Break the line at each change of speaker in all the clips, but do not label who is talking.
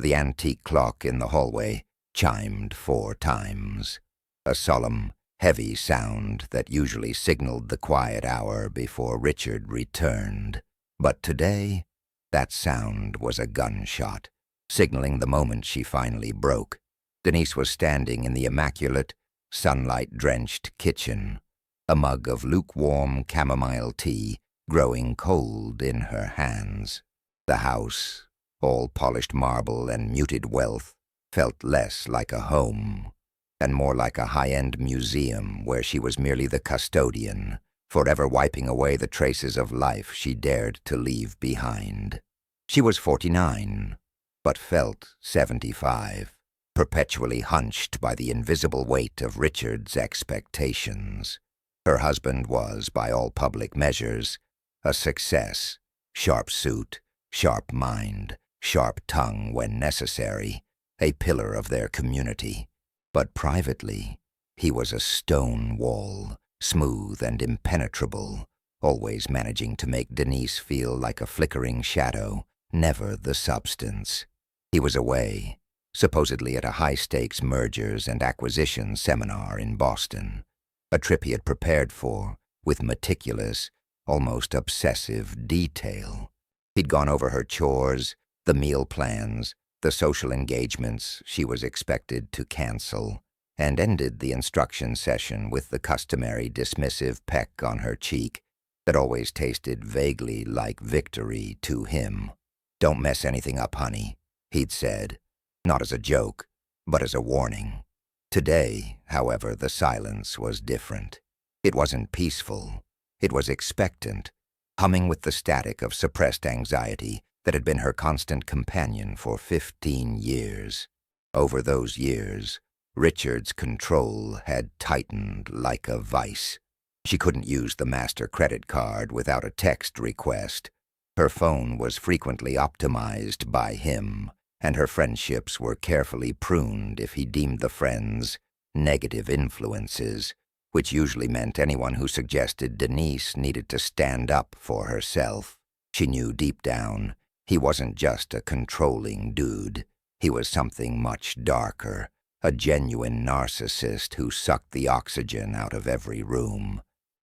The antique clock in the hallway chimed 4 times, a solemn, heavy sound that usually signaled the quiet hour before Richard returned. But today, that sound was a gunshot, signaling the moment she finally broke. Denise was standing in the immaculate, sunlight-drenched kitchen, a mug of lukewarm chamomile tea growing cold in her hands. The house, all polished marble and muted wealth, felt less like a home and more like a high-end museum where she was merely the custodian, forever wiping away the traces of life she dared to leave behind. She was 49, but felt 75, perpetually hunched by the invisible weight of Richard's expectations. Her husband was, by all public measures, a success. Sharp suit, sharp mind, sharp tongue when necessary, a pillar of their community. But privately, he was a stone wall, smooth and impenetrable, always managing to make Denise feel like a flickering shadow, never the substance. He was away, supposedly at a high-stakes mergers and acquisitions seminar in Boston, a trip he had prepared for with meticulous, almost obsessive detail. He'd gone over her chores, the meal plans, the social engagements she was expected to cancel, and ended the instruction session with the customary dismissive peck on her cheek that always tasted vaguely like victory to him. "Don't mess anything up, honey," he'd said, not as a joke, but as a warning. Today, however, the silence was different. It wasn't peaceful. It was expectant, humming with the static of suppressed anxiety that had been her constant companion for 15 years. Over those years, Richard's control had tightened like a vice. She couldn't use the master credit card without a text request. Her phone was frequently optimized by him, and her friendships were carefully pruned if he deemed the friends negative influences, which usually meant anyone who suggested Denise needed to stand up for herself. She knew deep down he wasn't just a controlling dude. He was something much darker, a genuine narcissist who sucked the oxygen out of every room.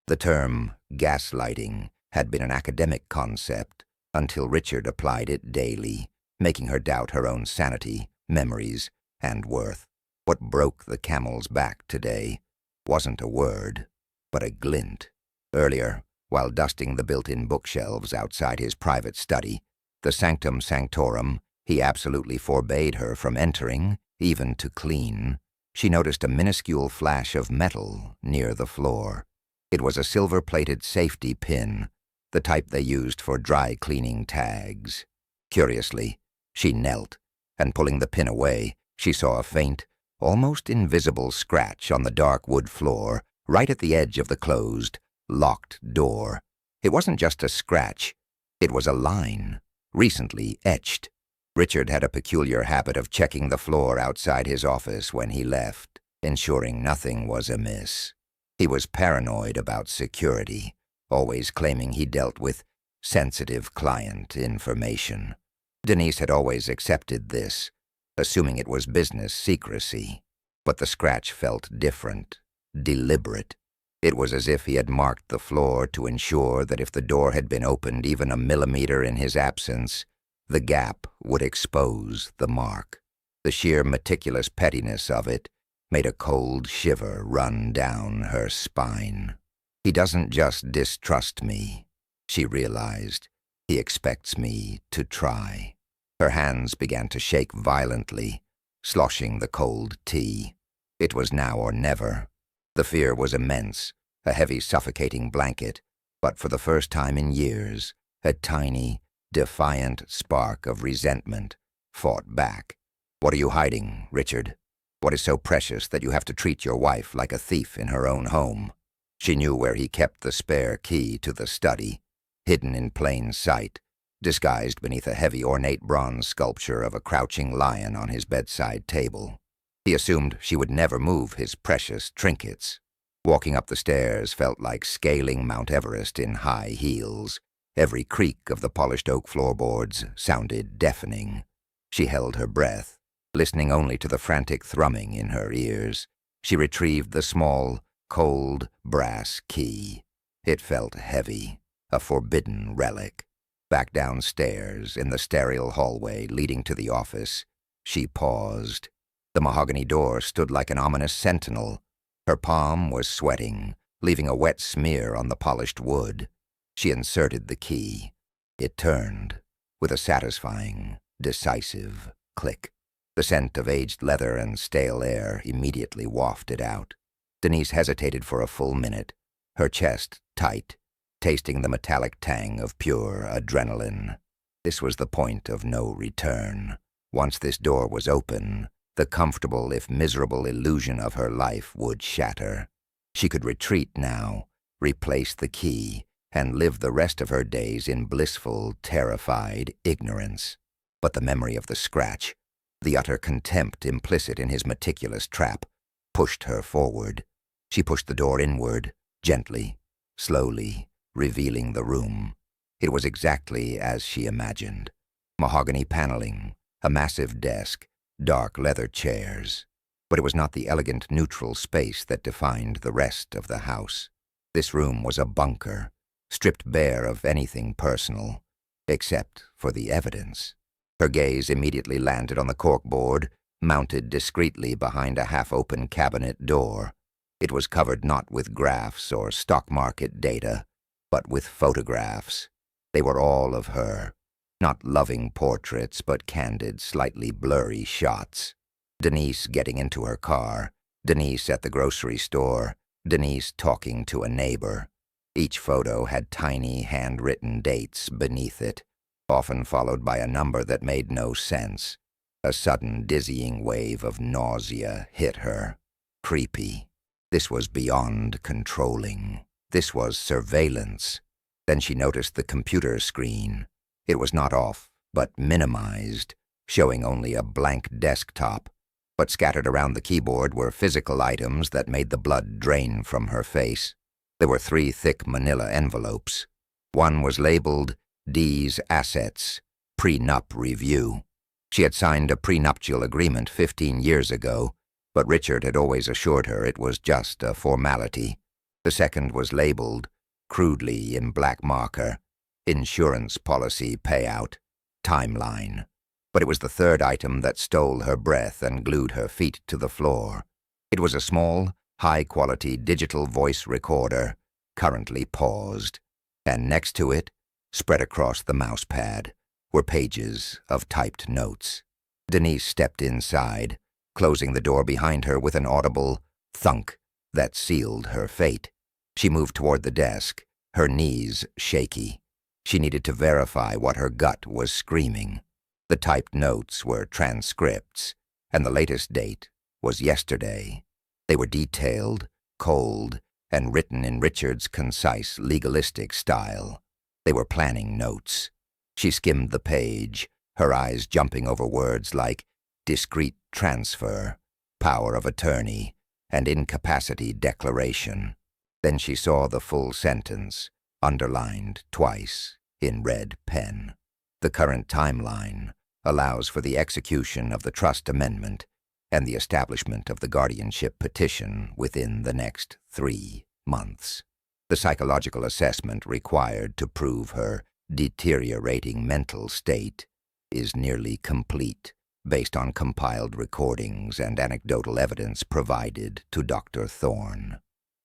The term gaslighting had been an academic concept until Richard applied it daily, making her doubt her own sanity, memories, and worth. What broke the camel's back today wasn't a word, but a glint. Earlier, while dusting the built-in bookshelves outside his private study, the sanctum sanctorum he absolutely forbade her from entering, even to clean, she noticed a minuscule flash of metal near the floor. It was a silver-plated safety pin, the type they used for dry cleaning tags. Curiously, she knelt, and pulling the pin away, she saw a faint, almost invisible scratch on the dark wood floor, right at the edge of the closed, locked door. It wasn't just a scratch, it was a line, recently etched. Richard had a peculiar habit of checking the floor outside his office when he left, ensuring nothing was amiss. He was paranoid about security, always claiming he dealt with sensitive client information. Denise had always accepted this, assuming it was business secrecy. But the scratch felt different, deliberate. It was as if he had marked the floor to ensure that if the door had been opened even a millimeter in his absence, the gap would expose the mark. The sheer meticulous pettiness of it made a cold shiver run down her spine. He doesn't just distrust me, she realized. He expects me to try. Her hands began to shake violently, sloshing the cold tea. It was now or never. The fear was immense, a heavy suffocating blanket, but for the first time in years, a tiny, defiant spark of resentment fought back. "What are you hiding, Richard? What is so precious that you have to treat your wife like a thief in her own home?" She knew where he kept the spare key to the study, hidden in plain sight, disguised beneath a heavy ornate bronze sculpture of a crouching lion on his bedside table. He assumed she would never move his precious trinkets. Walking up the stairs felt like scaling Mount Everest in high heels. Every creak of the polished oak floorboards sounded deafening. She held her breath, listening only to the frantic thrumming in her ears. She retrieved the small, cold brass key. It felt heavy, a forbidden relic. Back downstairs, in the sterile hallway leading to the office, she paused. The mahogany door stood like an ominous sentinel. Her palm was sweating, leaving a wet smear on the polished wood. She inserted the key. It turned, with a satisfying, decisive click. The scent of aged leather and stale air immediately wafted out. Denise hesitated for a full minute, her chest tight, tasting the metallic tang of pure adrenaline. This was the point of no return. Once this door was open, the comfortable if miserable illusion of her life would shatter. She could retreat now, replace the key, and live the rest of her days in blissful, terrified ignorance. But the memory of the scratch, the utter contempt implicit in his meticulous trap, pushed her forward. She pushed the door inward, gently, slowly, revealing the room. It was exactly as she imagined. Mahogany paneling, a massive desk, dark leather chairs. But it was not the elegant neutral space that defined the rest of the house. This room was a bunker, stripped bare of anything personal, except for the evidence. Her gaze immediately landed on the corkboard, mounted discreetly behind a half-open cabinet door. It was covered not with graphs or stock market data, but with photographs. They were all of her. Not loving portraits, but candid, slightly blurry shots. Denise getting into her car, Denise at the grocery store, Denise talking to a neighbor. Each photo had tiny, handwritten dates beneath it, often followed by a number that made no sense. A sudden, dizzying wave of nausea hit her. Creepy. This was beyond controlling. This was surveillance. Then she noticed the computer screen. It was not off, but minimized, showing only a blank desktop. But scattered around the keyboard were physical items that made the blood drain from her face. There were 3 thick manila envelopes. One was labeled D's Assets, Prenup Review. She had signed a prenuptial agreement 15 years ago, but Richard had always assured her it was just a formality. The second was labeled, crudely in black marker, Insurance Policy Payout, Timeline. But it was the third item that stole her breath and glued her feet to the floor. It was a small, high-quality digital voice recorder, currently paused, and next to it, spread across the mousepad, were pages of typed notes. Denise stepped inside, closing the door behind her with an audible thunk that sealed her fate. She moved toward the desk, her knees shaky. She needed to verify what her gut was screaming. The typed notes were transcripts, and the latest date was yesterday. They were detailed, cold, and written in Richard's concise, legalistic style. They were planning notes. She skimmed the page, her eyes jumping over words like discreet transfer, power of attorney, and incapacity declaration. Then she saw the full sentence, underlined twice in red pen. The current timeline allows for the execution of the trust amendment and the establishment of the guardianship petition within the next 3 months. The psychological assessment required to prove her deteriorating mental state is nearly complete, based on compiled recordings and anecdotal evidence provided to Dr. Thorne.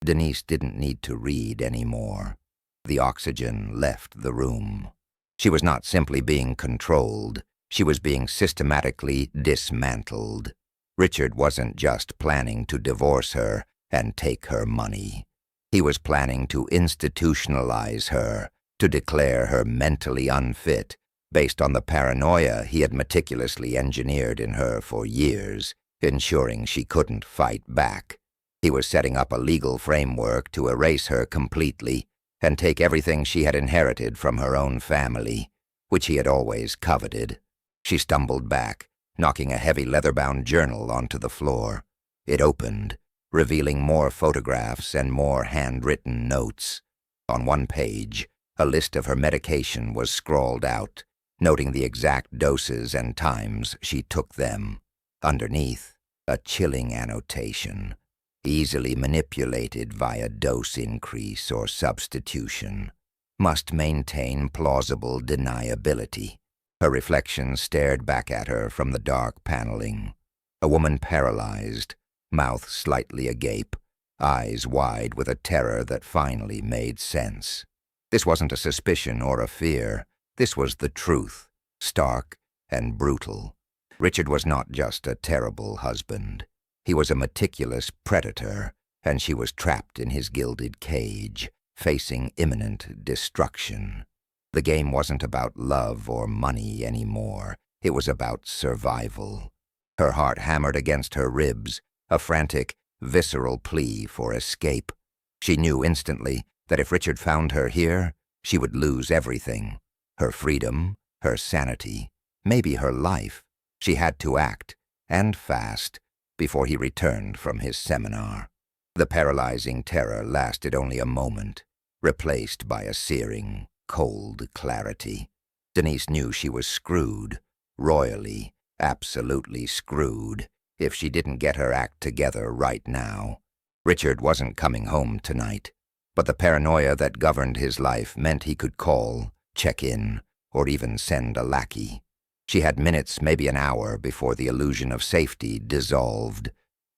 Denise didn't need to read anymore. The oxygen left the room. She was not simply being controlled, she was being systematically dismantled. Richard wasn't just planning to divorce her and take her money. He was planning to institutionalize her, to declare her mentally unfit, based on the paranoia he had meticulously engineered in her for years, ensuring she couldn't fight back. He was setting up a legal framework to erase her completely and take everything she had inherited from her own family, which he had always coveted. She stumbled back, knocking a heavy leather-bound journal onto the floor. It opened, revealing more photographs and more handwritten notes. On one page, a list of her medication was scrawled out, noting the exact doses and times she took them. Underneath, a chilling annotation, easily manipulated via dose increase or substitution. Must maintain plausible deniability. Her reflection stared back at her from the dark paneling. A woman paralyzed, mouth slightly agape, eyes wide with a terror that finally made sense. This wasn't a suspicion or a fear. This was the truth, stark and brutal. Richard was not just a terrible husband. He was a meticulous predator, and she was trapped in his gilded cage, facing imminent destruction. The game wasn't about love or money anymore. It was about survival. Her heart hammered against her ribs, a frantic, visceral plea for escape. She knew instantly that if Richard found her here, she would lose everything. Her freedom, her sanity, maybe her life. She had to act, and fast, before he returned from his seminar. The paralyzing terror lasted only a moment, replaced by a searing, cold clarity. Denise knew she was screwed, royally, absolutely screwed, if she didn't get her act together right now. Richard wasn't coming home tonight, but the paranoia that governed his life meant he could call, check in, or even send a lackey. She had minutes, maybe an hour, before the illusion of safety dissolved.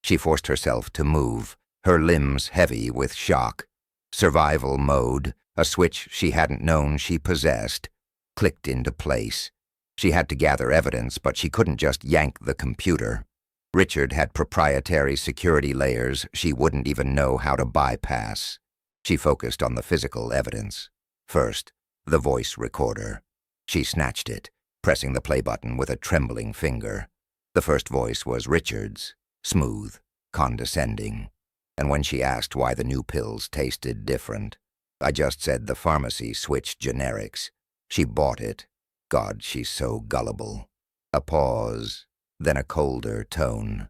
She forced herself to move, her limbs heavy with shock. Survival mode, a switch she hadn't known she possessed, clicked into place. She had to gather evidence, but she couldn't just yank the computer. Richard had proprietary security layers she wouldn't even know how to bypass. She focused on the physical evidence. First, the voice recorder. She snatched it, pressing the play button with a trembling finger. The first voice was Richard's, smooth, condescending. And when she asked why the new pills tasted different, I just said the pharmacy switched generics. She bought it. God, she's so gullible. A pause, then a colder tone.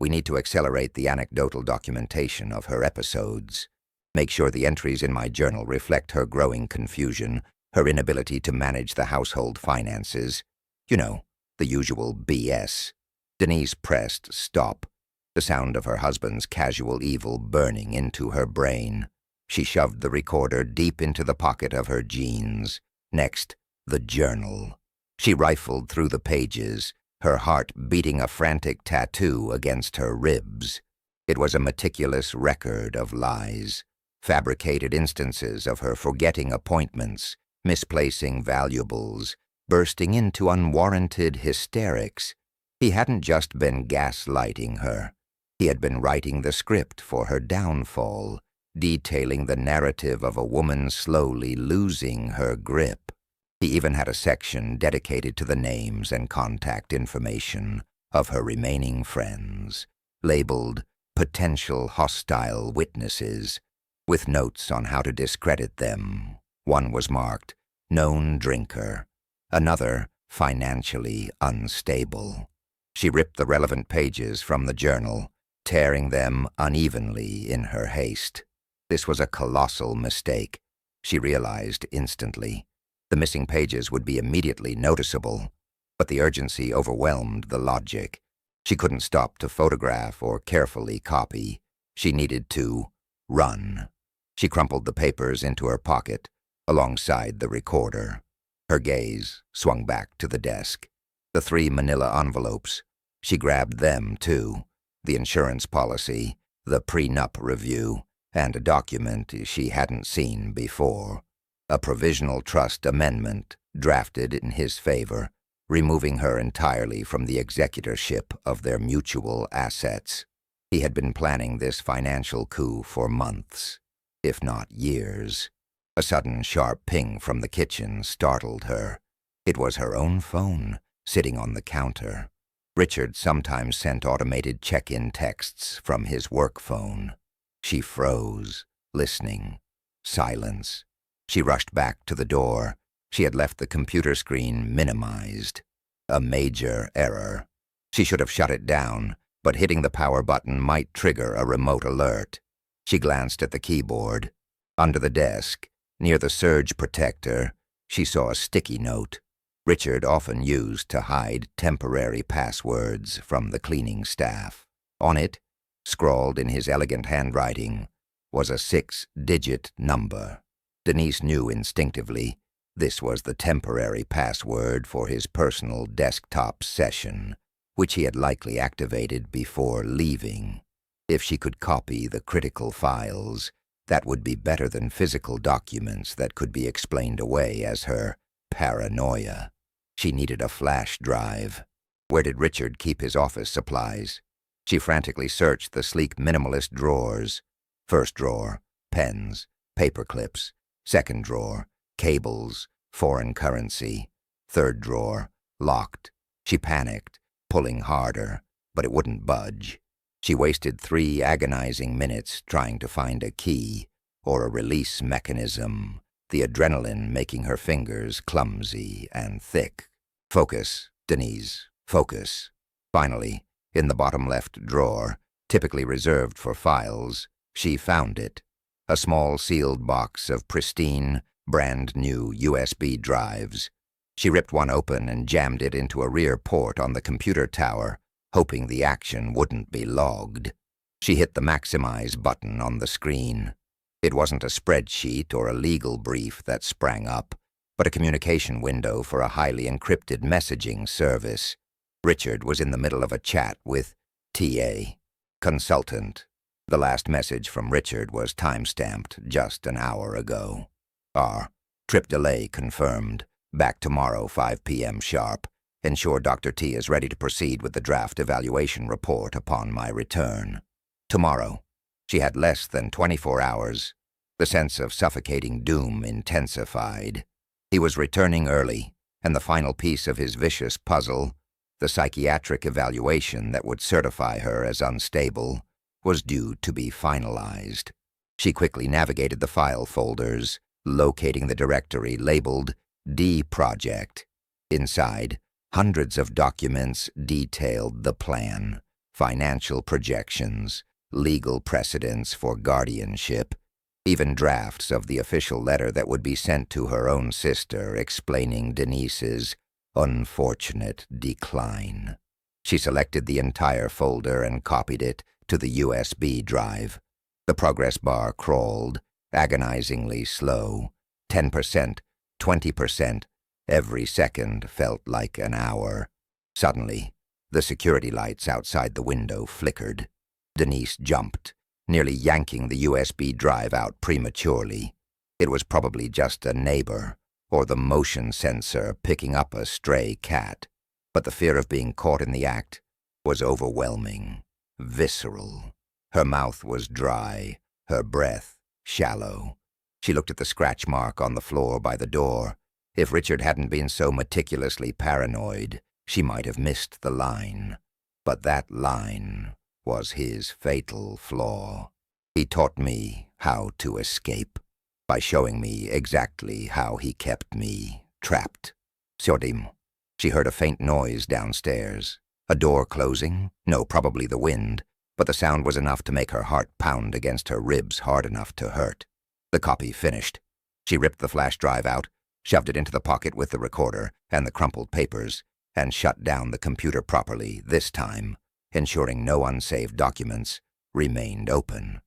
We need to accelerate the anecdotal documentation of her episodes. Make sure the entries in my journal reflect her growing confusion, her inability to manage the household finances. You know, the usual BS. Denise pressed stop, the sound of her husband's casual evil burning into her brain. She shoved the recorder deep into the pocket of her jeans. Next, the journal. She rifled through the pages, her heart beating a frantic tattoo against her ribs. It was a meticulous record of lies, fabricated instances of her forgetting appointments, misplacing valuables, bursting into unwarranted hysterics. He hadn't just been gaslighting her. He had been writing the script for her downfall, detailing the narrative of a woman slowly losing her grip. He even had a section dedicated to the names and contact information of her remaining friends, labeled potential hostile witnesses, with notes on how to discredit them. One was marked known drinker, another financially unstable. She ripped the relevant pages from the journal, tearing them unevenly in her haste. This was a colossal mistake, she realized instantly. The missing pages would be immediately noticeable, but the urgency overwhelmed the logic. She couldn't stop to photograph or carefully copy. She needed to run. She crumpled the papers into her pocket, alongside the recorder. Her gaze swung back to the desk. The 3 manila envelopes. She grabbed them, too. The insurance policy, the prenup review, and a document she hadn't seen before. A provisional trust amendment drafted in his favor, removing her entirely from the executorship of their mutual assets. He had been planning this financial coup for months, if not years. A sudden sharp ping from the kitchen startled her. It was her own phone, sitting on the counter. Richard sometimes sent automated check-in texts from his work phone. She froze, listening. Silence. She rushed back to the door. She had left the computer screen minimized. A major error. She should have shut it down, but hitting the power button might trigger a remote alert. She glanced at the keyboard. Under the desk, near the surge protector, she saw a sticky note. Richard often used to hide temporary passwords from the cleaning staff. On it, scrawled in his elegant handwriting, was a 6-digit number. Denise knew instinctively this was the temporary password for his personal desktop session, which he had likely activated before leaving. If she could copy the critical files, that would be better than physical documents that could be explained away as her paranoia. She needed a flash drive. Where did Richard keep his office supplies? She frantically searched the sleek minimalist drawers. First drawer, pens, paper clips. Second drawer, cables, foreign currency. Third drawer, locked. She panicked, pulling harder, but it wouldn't budge. She wasted 3 agonizing minutes trying to find a key or a release mechanism, the adrenaline making her fingers clumsy and thick. Focus, Denise, focus. Finally, in the bottom left drawer, typically reserved for files, she found it. A small sealed box of pristine, brand-new USB drives. She ripped one open and jammed it into a rear port on the computer tower, hoping the action wouldn't be logged. She hit the maximize button on the screen. It wasn't a spreadsheet or a legal brief that sprang up, but a communication window for a highly encrypted messaging service. Richard was in the middle of a chat with TA, consultant. The last message from Richard was time-stamped just an hour ago. Trip delay confirmed. Back tomorrow, 5 p.m. sharp. Ensure Dr. T is ready to proceed with the draft evaluation report upon my return. Tomorrow. She had less than 24 hours. The sense of suffocating doom intensified. He was returning early, and the final piece of his vicious puzzle, the psychiatric evaluation that would certify her as unstable, was due to be finalized. She quickly navigated the file folders, locating the directory labeled D Project. Inside, hundreds of documents detailed the plan, financial projections, legal precedents for guardianship, even drafts of the official letter that would be sent to her own sister explaining Denise's unfortunate decline. She selected the entire folder and copied it to the USB drive. The progress bar crawled, agonizingly slow. 10%, 20%, every second felt like an hour. Suddenly, the security lights outside the window flickered. Denise jumped, nearly yanking the USB drive out prematurely. It was probably just a neighbor, or the motion sensor picking up a stray cat. But the fear of being caught in the act was overwhelming, visceral. Her mouth was dry, her breath shallow. She looked at the scratch mark on the floor by the door. If Richard hadn't been so meticulously paranoid, she might have missed the line. But that line was his fatal flaw. He taught me how to escape by showing me exactly how he kept me trapped. Sjodim. She heard a faint noise downstairs. A door closing? No, probably the wind. But the sound was enough to make her heart pound against her ribs hard enough to hurt. The copy finished. She ripped the flash drive out, shoved it into the pocket with the recorder and the crumpled papers, and shut down the computer properly this time, ensuring no unsaved documents remained open.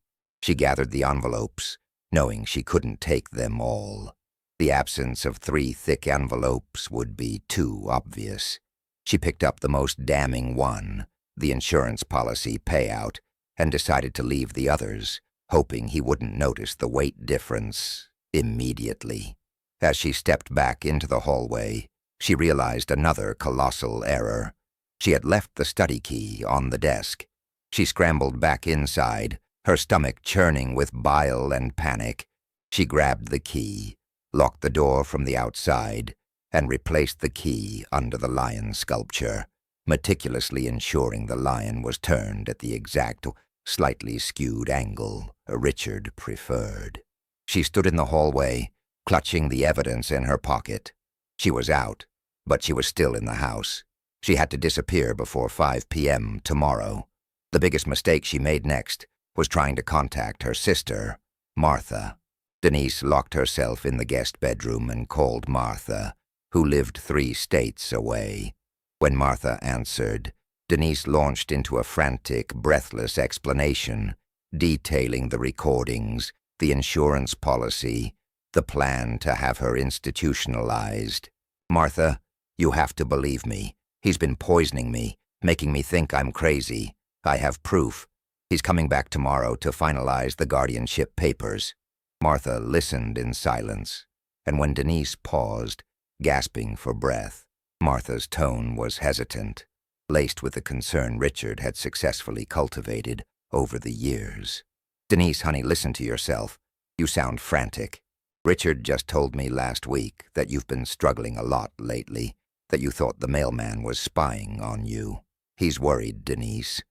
She gathered the envelopes, knowing she couldn't take them all. The absence of 3 thick envelopes would be too obvious. She picked up the most damning one, the insurance policy payout, and decided to leave the others, hoping he wouldn't notice the weight difference immediately. As she stepped back into the hallway, she realized another colossal error. She had left the study key on the desk. She scrambled back inside, her stomach churning with bile and panic. She grabbed the key, locked the door from the outside, and replaced the key under the lion sculpture, meticulously ensuring the lion was turned at the exact, slightly skewed angle Richard preferred. She stood in the hallway, clutching the evidence in her pocket. She was out, but she was still in the house. She had to disappear before 5 p.m. tomorrow. The biggest mistake she made next was trying to contact her sister, Martha. Denise locked herself in the guest bedroom and called Martha, who lived 3 states away. When Martha answered, Denise launched into a frantic, breathless explanation, detailing the recordings, the insurance policy, the plan to have her institutionalized. "Martha, you have to believe me. He's been poisoning me, making me think I'm crazy. I have proof. He's coming back tomorrow to finalize the guardianship papers." Martha listened in silence, and when Denise paused, gasping for breath, Martha's tone was hesitant, laced with the concern Richard had successfully cultivated over the years. "Denise, honey, listen to yourself. You sound frantic. Richard just told me last week that you've been struggling a lot lately, that you thought the mailman was spying on you. He's worried, Denise.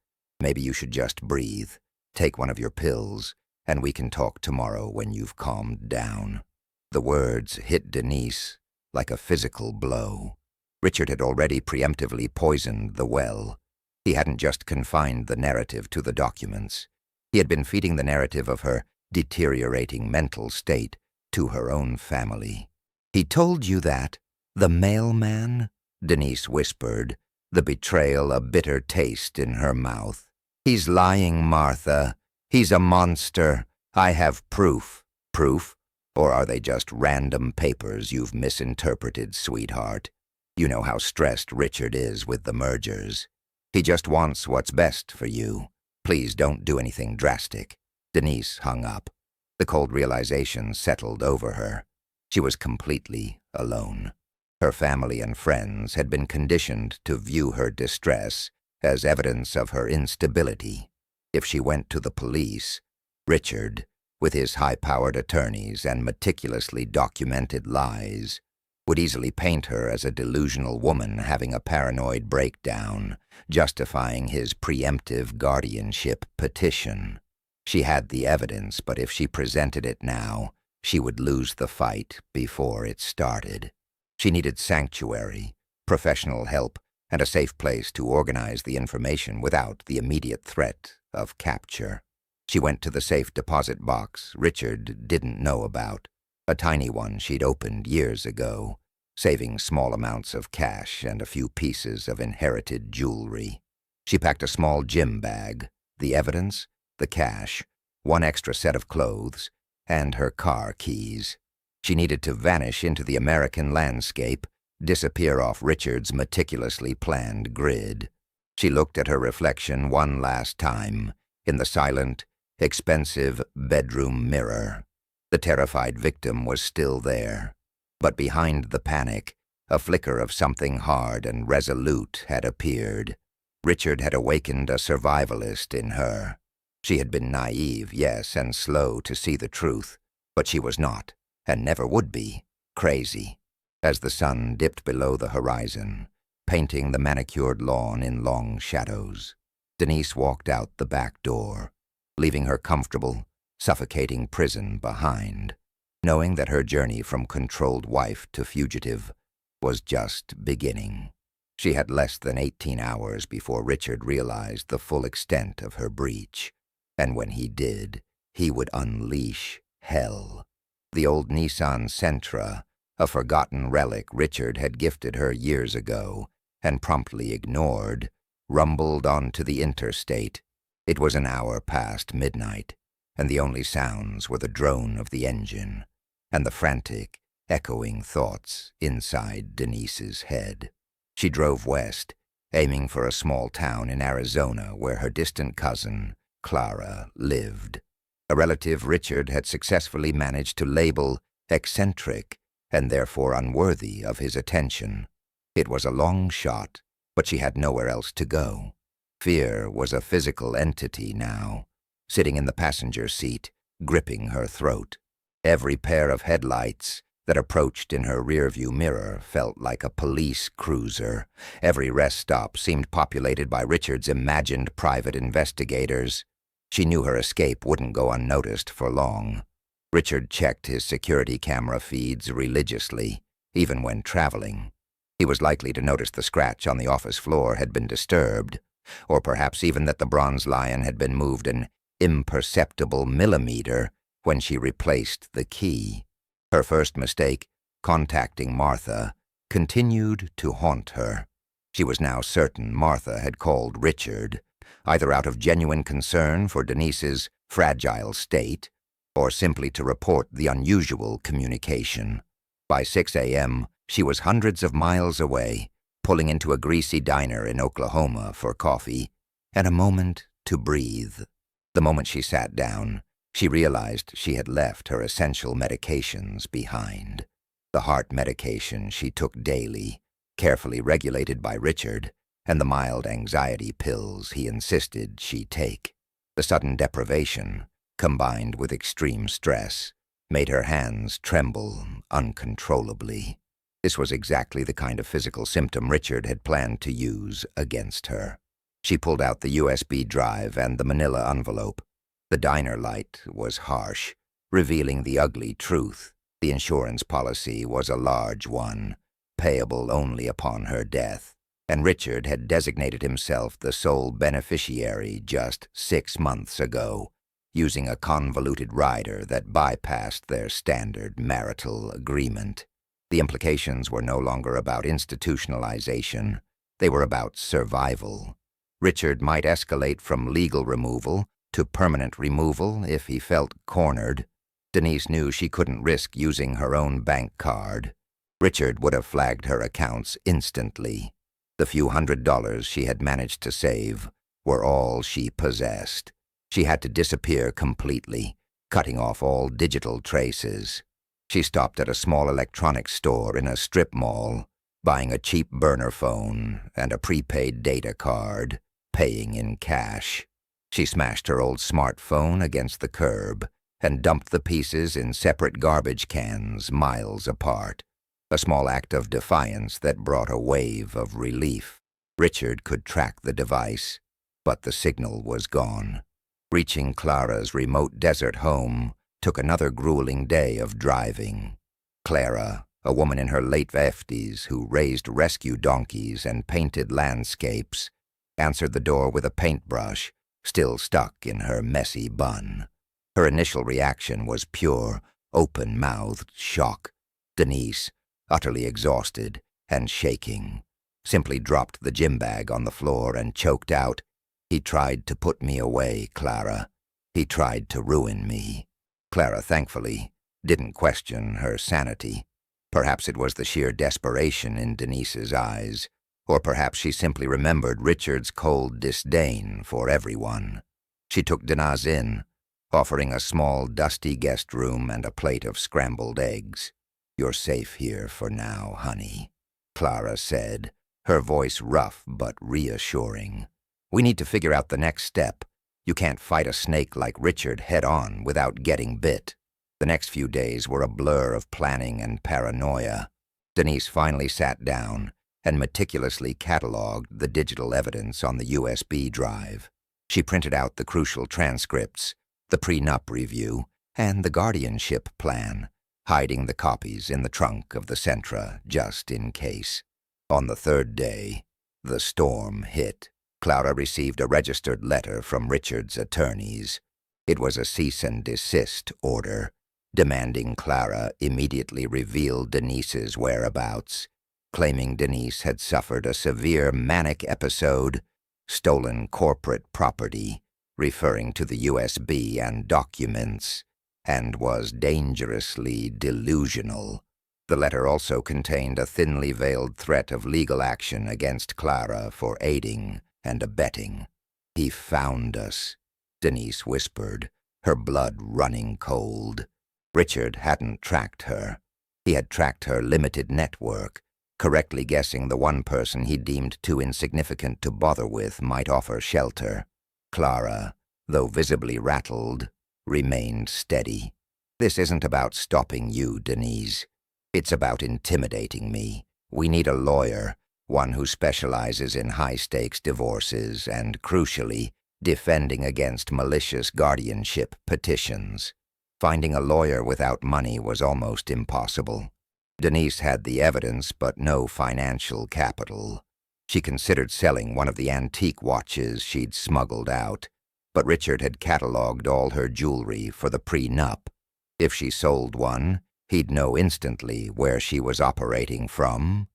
Maybe you should just breathe, take one of your pills, and we can talk tomorrow when you've calmed down." The words hit Denise like a physical blow. Richard had already preemptively poisoned the well. He hadn't just confined the narrative to the documents. He had been feeding the narrative of her deteriorating mental state to her own family. "He told you that? The mailman?" Denise whispered, the betrayal a bitter taste in her mouth. "He's lying, Martha. He's a monster. I have proof." "Proof? Or are they just random papers you've misinterpreted, sweetheart? You know how stressed Richard is with the mergers. He just wants what's best for you. Please don't do anything drastic." Denise hung up. The cold realization settled over her. She was completely alone. Her family and friends had been conditioned to view her distress as evidence of her instability. If she went to the police, Richard, with his high-powered attorneys and meticulously documented lies, would easily paint her as a delusional woman having a paranoid breakdown, justifying his preemptive guardianship petition. She had the evidence, but if she presented it now, she would lose the fight before it started. She needed sanctuary, professional help, and a safe place to organize the information without the immediate threat of capture. She went to the safe deposit box Richard didn't know about, a tiny one she'd opened years ago, saving small amounts of cash and a few pieces of inherited jewelry. She packed a small gym bag, the evidence, the cash, one extra set of clothes, and her car keys. She needed to vanish into the American landscape, disappear off Richard's meticulously planned grid. She looked at her reflection one last time, in the silent, expensive bedroom mirror. The terrified victim was still there, but behind the panic, a flicker of something hard and resolute had appeared. Richard had awakened a survivalist in her. She had been naive, yes, and slow to see the truth, but she was not, and never would be, crazy. As the sun dipped below the horizon, painting the manicured lawn in long shadows, Denise walked out the back door, leaving her comfortable, suffocating prison behind, knowing that her journey from controlled wife to fugitive was just beginning. She had less than 18 hours before Richard realized the full extent of her breach, and when he did, he would unleash hell. The old Nissan Sentra, a forgotten relic Richard had gifted her years ago and promptly ignored, rumbled onto the interstate. It was an hour past midnight, and the only sounds were the drone of the engine and the frantic, echoing thoughts inside Denise's head. She drove west, aiming for a small town in Arizona where her distant cousin, Clara, lived. A relative Richard had successfully managed to label eccentric and therefore unworthy of his attention. It was a long shot, but she had nowhere else to go. Fear was a physical entity now, sitting in the passenger seat, gripping her throat. Every pair of headlights that approached in her rearview mirror felt like a police cruiser. Every rest stop seemed populated by Richard's imagined private investigators. She knew her escape wouldn't go unnoticed for long. Richard checked his security camera feeds religiously, even when traveling. He was likely to notice the scratch on the office floor had been disturbed, or perhaps even that the bronze lion had been moved an imperceptible millimeter when she replaced the key. Her first mistake, contacting Martha, continued to haunt her. She was now certain Martha had called Richard, either out of genuine concern for Denise's fragile state, or simply to report the unusual communication. By 6 a.m., she was hundreds of miles away, pulling into a greasy diner in Oklahoma for coffee and a moment to breathe. The moment she sat down, she realized she had left her essential medications behind. The heart medication she took daily, carefully regulated by Richard, and the mild anxiety pills he insisted she take. The sudden deprivation, combined with extreme stress, made her hands tremble uncontrollably. This was exactly the kind of physical symptom Richard had planned to use against her. She pulled out the USB drive and the manila envelope. The diner light was harsh, revealing the ugly truth. The insurance policy was a large one, payable only upon her death, and Richard had designated himself the sole beneficiary just 6 months ago, using a convoluted rider that bypassed their standard marital agreement. The implications were no longer about institutionalization. They were about survival. Richard might escalate from legal removal to permanent removal if he felt cornered. Denise knew she couldn't risk using her own bank card. Richard would have flagged her accounts instantly. The few $100s she had managed to save were all she possessed. She had to disappear completely, cutting off all digital traces. She stopped at a small electronics store in a strip mall, buying a cheap burner phone and a prepaid data card, paying in cash. She smashed her old smartphone against the curb and dumped the pieces in separate garbage cans miles apart, a small act of defiance that brought a wave of relief. Richard could track the device, but the signal was gone. Reaching Clara's remote desert home took another grueling day of driving. Clara, a woman in her late 50s who raised rescue donkeys and painted landscapes, answered the door with a paintbrush still stuck in her messy bun. Her initial reaction was pure, open-mouthed shock. Denise, utterly exhausted and shaking, simply dropped the gym bag on the floor and choked out, "He tried to put me away, Clara. He tried to ruin me." Clara, thankfully, didn't question her sanity. Perhaps it was the sheer desperation in Denise's eyes, or perhaps she simply remembered Richard's cold disdain for everyone. She took Denise in, offering a small, dusty guest room and a plate of scrambled eggs. "You're safe here for now, honey," Clara said, her voice rough but reassuring. "We need to figure out the next step. You can't fight a snake like Richard head-on without getting bit." The next few days were a blur of planning and paranoia. Denise finally sat down and meticulously cataloged the digital evidence on the USB drive. She printed out the crucial transcripts, the prenup review, and the guardianship plan, hiding the copies in the trunk of the Sentra just in case. On the third day, the storm hit. Clara received a registered letter from Richard's attorneys. It was a cease and desist order, demanding Clara immediately reveal Denise's whereabouts, claiming Denise had suffered a severe manic episode, stolen corporate property, referring to the USB and documents, and was dangerously delusional. The letter also contained a thinly veiled threat of legal action against Clara for aiding and abetting. "He found us," Denise whispered, her blood running cold. Richard hadn't tracked her. He had tracked her limited network, correctly guessing the one person he deemed too insignificant to bother with might offer shelter. Clara, though visibly rattled, remained steady. "This isn't about stopping you, Denise. It's about intimidating me. We need a lawyer, one who specializes in high-stakes divorces and, crucially, defending against malicious guardianship petitions." Finding a lawyer without money was almost impossible. Denise had the evidence but no financial capital. She considered selling one of the antique watches she'd smuggled out, but Richard had cataloged all her jewelry for the prenup. If she sold one, he'd know instantly where she was operating from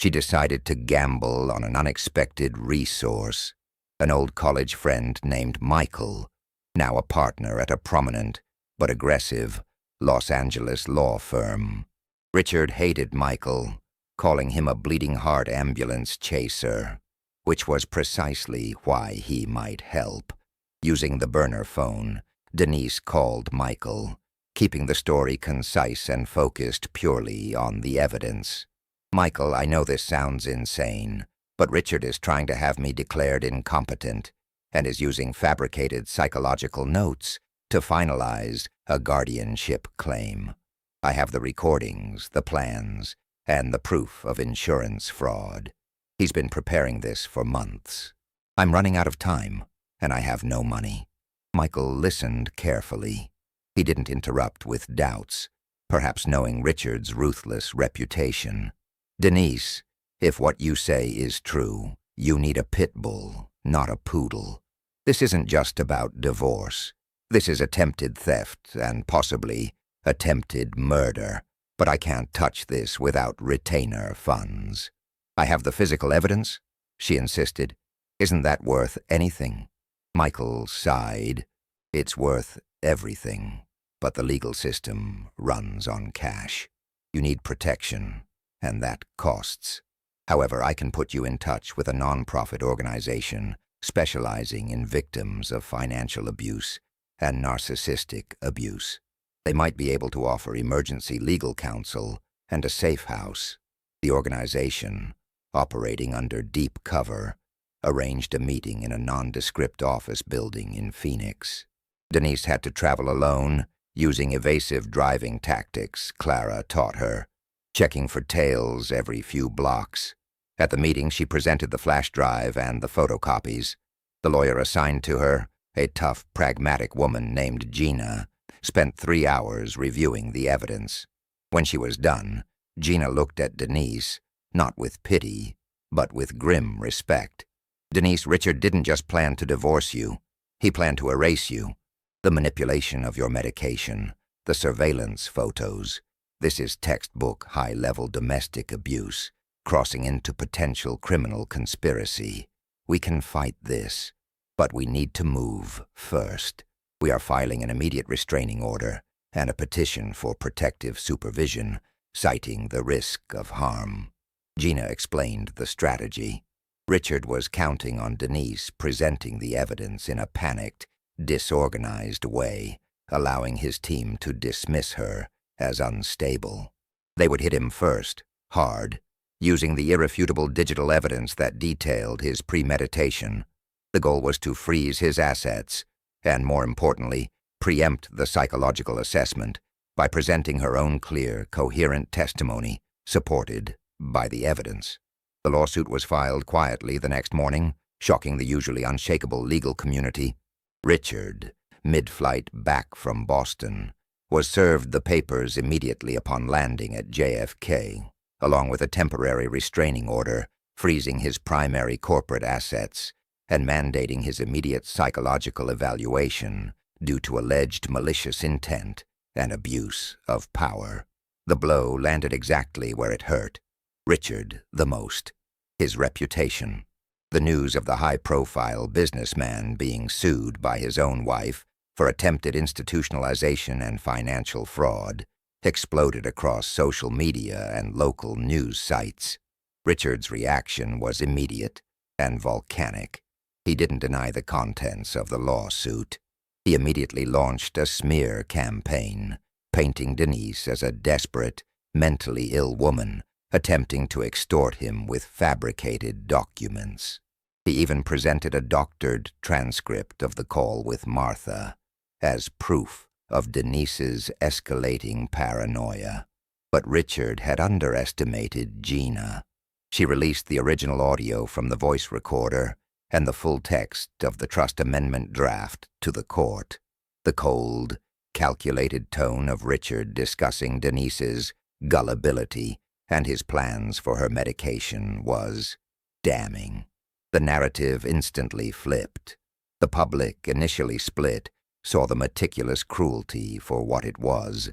She decided to gamble on an unexpected resource, an old college friend named Michael, now a partner at a prominent but aggressive Los Angeles law firm. Richard hated Michael, calling him a bleeding heart ambulance chaser, which was precisely why he might help. Using the burner phone, Denise called Michael, keeping the story concise and focused purely on the evidence. "Michael, I know this sounds insane, but Richard is trying to have me declared incompetent and is using fabricated psychological notes to finalize a guardianship claim. I have the recordings, the plans, and the proof of insurance fraud. He's been preparing this for months. I'm running out of time, and I have no money." Michael listened carefully. He didn't interrupt with doubts, perhaps knowing Richard's ruthless reputation. "Denise, if what you say is true, you need a pit bull, not a poodle. This isn't just about divorce. This is attempted theft and possibly attempted murder, but I can't touch this without retainer funds." "I have the physical evidence," she insisted. "Isn't that worth anything?" Michael sighed. "It's worth everything, but the legal system runs on cash. You need protection, and that costs. However, I can put you in touch with a non-profit organization specializing in victims of financial abuse and narcissistic abuse. They might be able to offer emergency legal counsel and a safe house." The organization, operating under deep cover, arranged a meeting in a nondescript office building in Phoenix. Denise had to travel alone, using evasive driving tactics Clara taught her, checking for tails every few blocks. At the meeting, she presented the flash drive and the photocopies. The lawyer assigned to her, a tough, pragmatic woman named Gina, spent 3 hours reviewing the evidence. When she was done, Gina looked at Denise, not with pity, but with grim respect. "Denise, Richard didn't just plan to divorce you. He planned to erase you. The manipulation of your medication, the surveillance photos. This is textbook high-level domestic abuse, crossing into potential criminal conspiracy. We can fight this, but we need to move first. We are filing an immediate restraining order and a petition for protective supervision, citing the risk of harm." Gina explained the strategy. Richard was counting on Denise presenting the evidence in a panicked, disorganized way, allowing his team to dismiss her as unstable. They would hit him first, hard, using the irrefutable digital evidence that detailed his premeditation. The goal was to freeze his assets and, more importantly, preempt the psychological assessment by presenting her own clear, coherent testimony supported by the evidence. The lawsuit was filed quietly the next morning, shocking the usually unshakable legal community. Richard, mid-flight back from Boston, was served the papers immediately upon landing at JFK, along with a temporary restraining order freezing his primary corporate assets and mandating his immediate psychological evaluation due to alleged malicious intent and abuse of power. The blow landed exactly where it hurt Richard the most: his reputation. The news of the high-profile businessman being sued by his own wife for attempted institutionalization and financial fraud exploded across social media and local news sites. Richard's reaction was immediate and volcanic. He didn't deny the contents of the lawsuit. He immediately launched a smear campaign, painting Denise as a desperate, mentally ill woman attempting to extort him with fabricated documents. He even presented a doctored transcript of the call with Martha as proof of Denise's escalating paranoia. But Richard had underestimated Gina. She released the original audio from the voice recorder and the full text of the trust amendment draft to the court. The cold, calculated tone of Richard discussing Denise's gullibility and his plans for her medication was damning. The narrative instantly flipped. The public, initially split, saw the meticulous cruelty for what it was.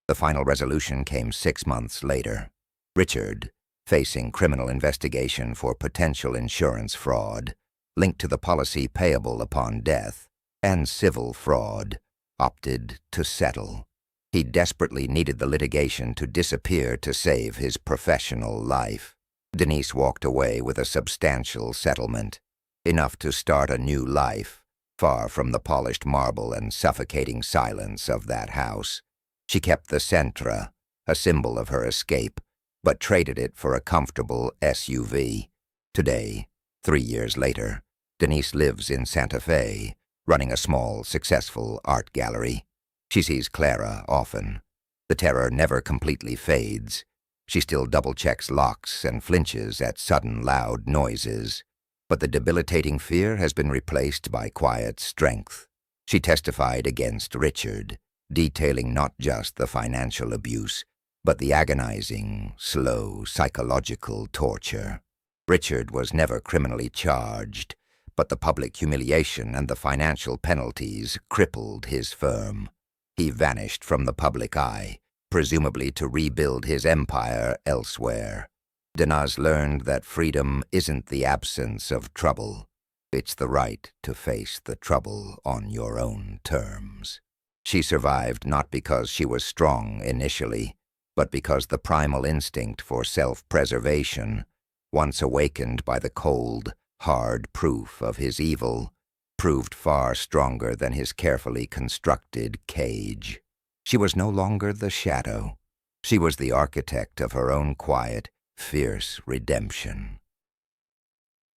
The final resolution came 6 months later. Richard, facing criminal investigation for potential insurance fraud linked to the policy payable upon death and civil fraud, opted to settle. He desperately needed the litigation to disappear to save his professional life. Denise walked away with a substantial settlement, enough to start a new life, far from the polished marble and suffocating silence of that house. She kept the Sentra, a symbol of her escape, but traded it for a comfortable SUV. Today, 3 years later, Denise lives in Santa Fe, running a small, successful art gallery. She sees Clara often. The terror never completely fades. She still double-checks locks and flinches at sudden loud noises. But the debilitating fear has been replaced by quiet strength. She testified against Richard, detailing not just the financial abuse, but the agonizing, slow, psychological torture. Richard was never criminally charged, but the public humiliation and the financial penalties crippled his firm. He vanished from the public eye, presumably to rebuild his empire elsewhere. Denise learned that freedom isn't the absence of trouble. It's the right to face the trouble on your own terms. She survived not because she was strong initially, but because the primal instinct for self-preservation, once awakened by the cold, hard proof of his evil, proved far stronger than his carefully constructed cage. She was no longer the shadow. She was the architect of her own quiet, fierce redemption.